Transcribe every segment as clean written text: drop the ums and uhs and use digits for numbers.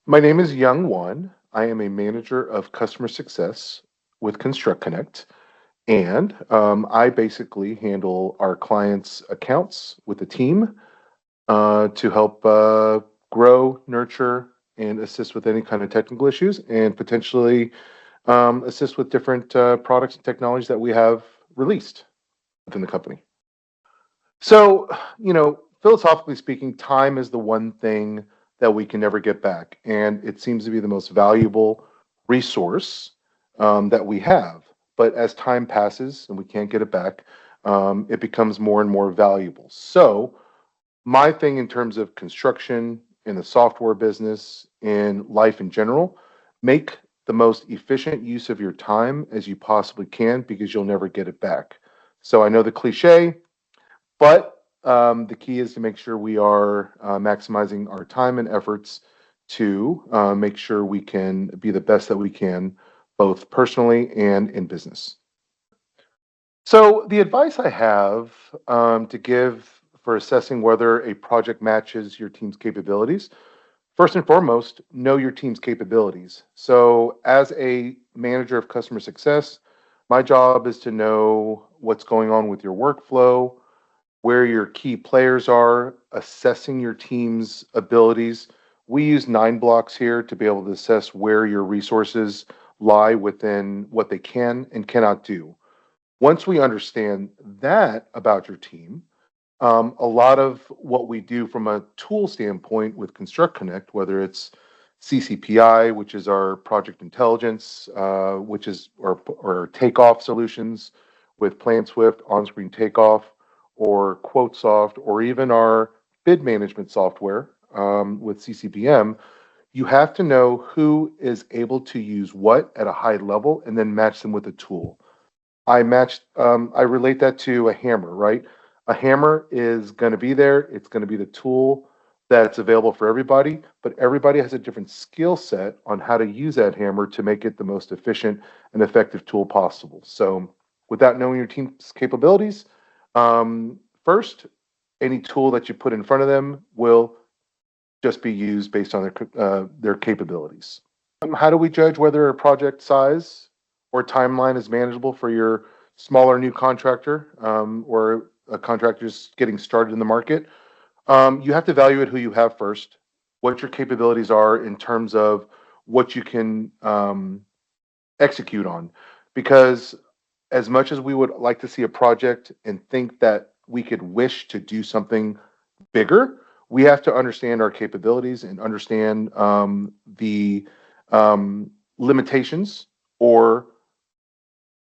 My name is Yeong Won. I am a manager of customer success with ConstructConnect, and I basically handle our clients' accounts with the team to help grow, nurture, and assist with any kind of technical issues, and potentially assist with different products and technologies that we have released within the company. So, philosophically speaking, time is the one thing that we can never get back. And it seems to be the most valuable resource that we have. But as time passes and we can't get it back, it becomes more and more valuable. So, my thing in terms of construction, in the software business, in life in general, make the most efficient use of your time as you possibly can because you'll never get it back. So, I know the cliche, but the key is to make sure we are maximizing our time and efforts to make sure we can be the best that we can, both personally and in business. So, the advice I have to give for assessing whether a project matches your team's capabilities, first and foremost, know your team's capabilities. So, as a manager of customer success, my job is to know what's going on with your workflow, where your key players are, assessing your team's abilities. We use 9 blocks here to be able to assess where your resources lie within what they can and cannot do. Once we understand that about your team, a lot of what we do from a tool standpoint with ConstructConnect, whether it's CCPI, which is our project intelligence, which is or Takeoff solutions with PlanSwift, on-screen takeoff, or QuoteSoft, or even our bid management software with CCPM, you have to know who is able to use what at a high level and then match them with a tool. I relate that to a hammer, right? A hammer is going to be there. It's going to be the tool that's available for everybody, but everybody has a different skill set on how to use that hammer to make it the most efficient and effective tool possible. So, without knowing your team's capabilities, first, any tool that you put in front of them will just be used based on their capabilities. How do we judge whether a project size or timeline is manageable for your smaller new contractor or a contractor just getting started in the market? You have to evaluate who you have first, what your capabilities are in terms of what you can execute on. Because as much as we would like to see a project and think that we could wish to do something bigger, we have to understand our capabilities and understand the limitations or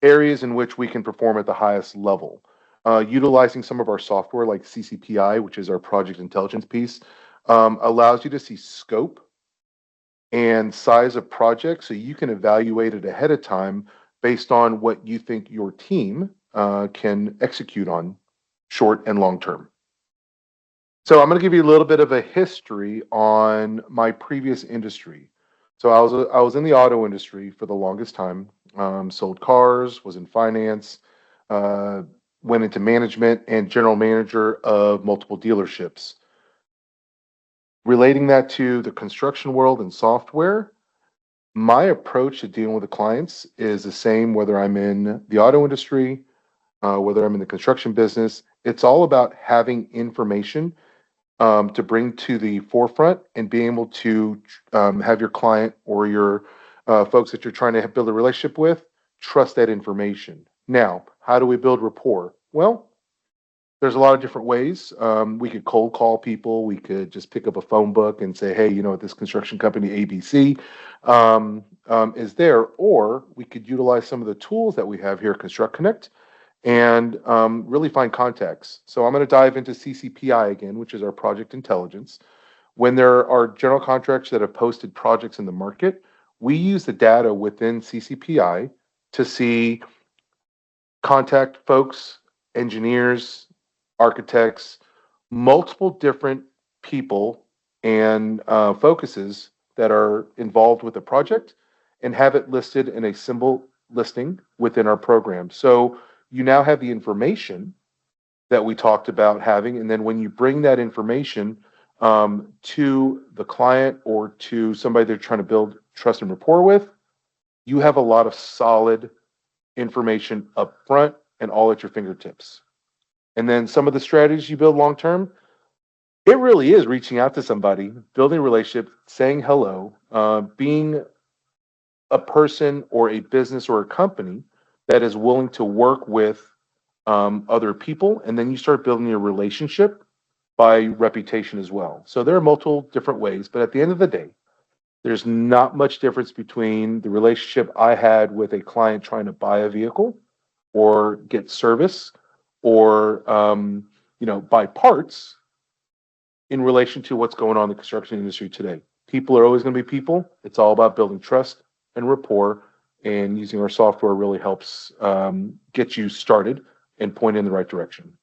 areas in which we can perform at the highest level. Utilizing some of our software like CCPI, which is our project intelligence piece, allows you to see scope and size of projects so you can evaluate it ahead of time based on what you think your team can execute on short and long term. So I'm going to give you a little bit of a history on my previous industry. So I was in the auto industry for the longest time. Sold cars, was in finance, went into management and general manager of multiple dealerships. Relating that to the construction world and software, my approach to dealing with the clients is the same whether I'm in the auto industry, whether I'm in the construction business. It's all about having information to bring to the forefront and being able to have your client or your folks that you're trying to build a relationship with trust that information. Now, how do we build rapport? Well, there's a lot of different ways. We could cold call people. We could just pick up a phone book and say, hey, this construction company ABC is there. Or we could utilize some of the tools that we have here at ConstructConnect and really find contacts. So I'm going to dive into CCPI again, which is our project intelligence. When there are general contractors that have posted projects in the market, we use the data within CCPI to see contact folks, engineers, architects, multiple different people and focuses that are involved with the project and have it listed in a symbol listing within our program. So you now have the information that we talked about having, and then when you bring that information to the client or to somebody they're trying to build trust and rapport with, you have a lot of solid information up front and all at your fingertips. And then some of the strategies you build long term, it really is reaching out to somebody, building a relationship, saying hello, being a person or a business or a company that is willing to work with other people. And then you start building your relationship by reputation as well. So there are multiple different ways, but at the end of the day, there's not much difference between the relationship I had with a client trying to buy a vehicle or get service or buy parts in relation to what's going on in the construction industry today. People are always going to be people. It's all about building trust and rapport, and using our software really helps get you started and point in the right direction.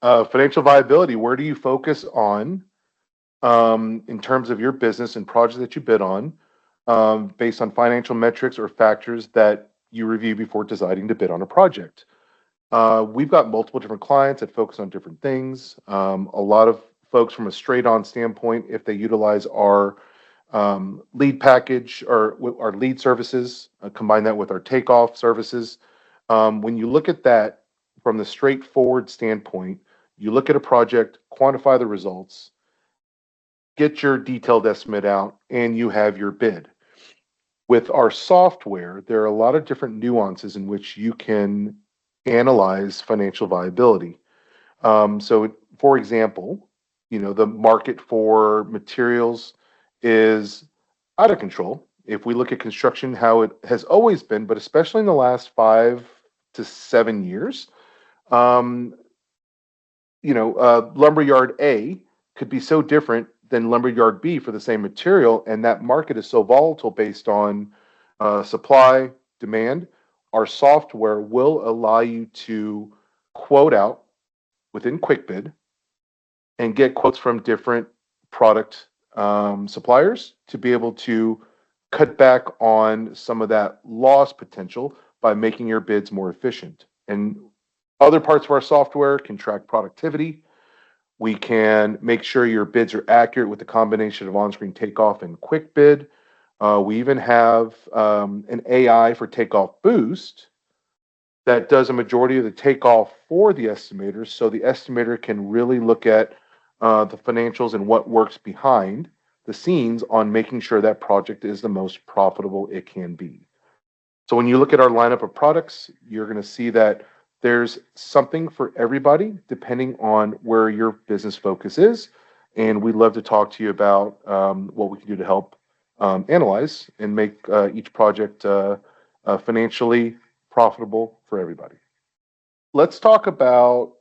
Financial viability, where do you focus on in terms of your business and projects that you bid on based on financial metrics or factors that you review before deciding to bid on a project? We've got multiple different clients that focus on different things. A lot of folks from a straight-on standpoint, if they utilize our lead package or our lead services, combine that with our takeoff services. When you look at that from the straightforward standpoint, you look at a project, quantify the results, get your detailed estimate out, and you have your bid. With our software, there are a lot of different nuances in which you can analyze financial viability. So, for example, the market for materials is out of control. If we look at construction, how it has always been, but especially in the last 5 to 7 years, um, lumberyard A could be so different than lumberyard B for the same material, and that market is so volatile based on supply, demand. Our software will allow you to quote out within QuickBid and get quotes from different product suppliers to be able to cut back on some of that loss potential by making your bids more efficient. And other parts of our software can track productivity. We can make sure your bids are accurate with the combination of on-screen takeoff and quick bid. We even have an AI for takeoff boost that does a majority of the takeoff for the estimator. So the estimator can really look at the financials and what works behind the scenes on making sure that project is the most profitable it can be. So when you look at our lineup of products, you're going to see that there's something for everybody depending on where your business focus is. And we'd love to talk to you about what we can do to help analyze and make each project financially profitable for everybody. Let's talk about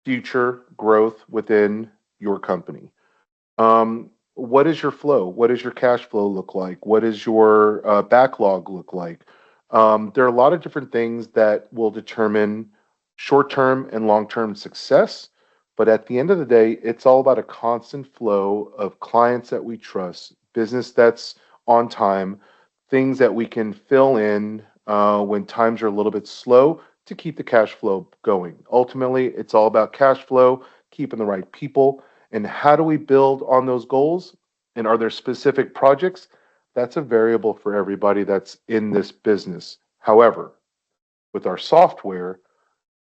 future growth within your company. What is your flow? What does your cash flow look like? What does your backlog look like? There are a lot of different things that will determine short-term and long-term success. But at the end of the day, it's all about a constant flow of clients that we trust, business that's on time, things that we can fill in when times are a little bit slow to keep the cash flow going. Ultimately, it's all about cash flow, keeping the right people, and how do we build on those goals? And are there specific projects? That's a variable for everybody that's in this business. However, with our software,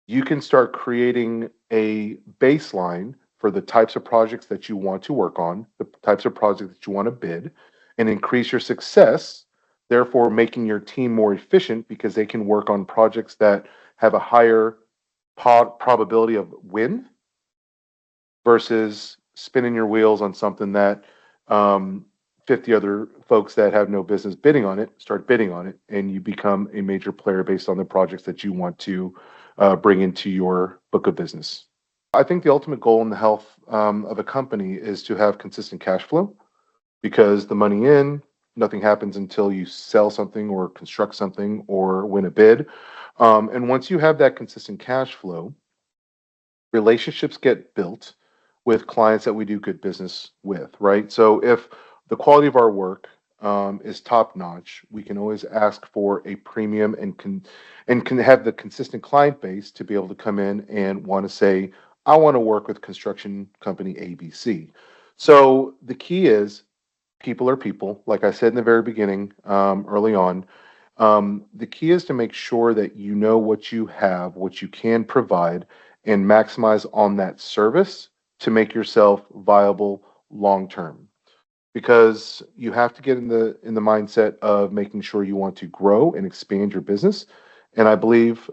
you can start creating a baseline for the types of projects that you want to work on, the types of projects that you want to bid, and increase your success, therefore making your team more efficient because they can work on projects that have a higher probability of win versus spinning your wheels on something that 50 other folks that have no business bidding on it start bidding on it, and you become a major player based on the projects that you want to bring into your book of business. I think the ultimate goal in the health of a company is to have consistent cash flow, because the money in, nothing happens until you sell something or construct something or win a bid. And once you have that consistent cash flow, relationships get built with clients that we do good business with, right? So if the quality of our work is top notch, we can always ask for a premium and can have the consistent client base to be able to come in and want to say, I want to work with construction company ABC. So the key is people are people. Like I said in the very beginning, early on, the key is to make sure that you know what you have, what you can provide, and maximize on that service to make yourself viable long term. Because you have to get in the mindset of making sure you want to grow and expand your business. And I believe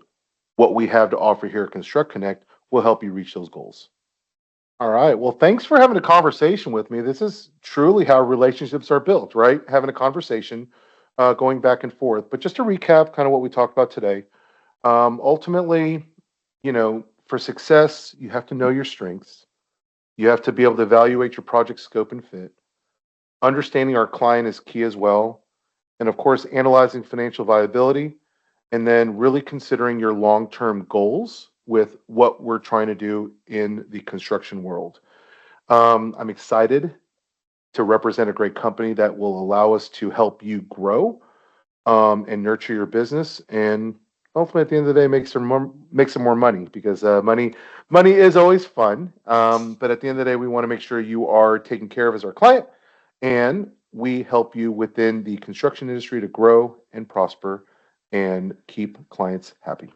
what we have to offer here at Construct Connect will help you reach those goals. All right. Well, thanks for having a conversation with me. This is truly how relationships are built, right? Having a conversation, going back and forth. But just to recap, kind of what we talked about today. Ultimately, for success, you have to know your strengths. You have to be able to evaluate your project scope and fit. Understanding our client is key as well. And of course, analyzing financial viability and then really considering your long term goals with what we're trying to do in the construction world. I'm excited to represent a great company that will allow us to help you grow and nurture your business, and hopefully at the end of the day make some more money because money is always fun. But at the end of the day, we want to make sure you are taken care of as our client, and we help you within the construction industry to grow and prosper and keep clients happy.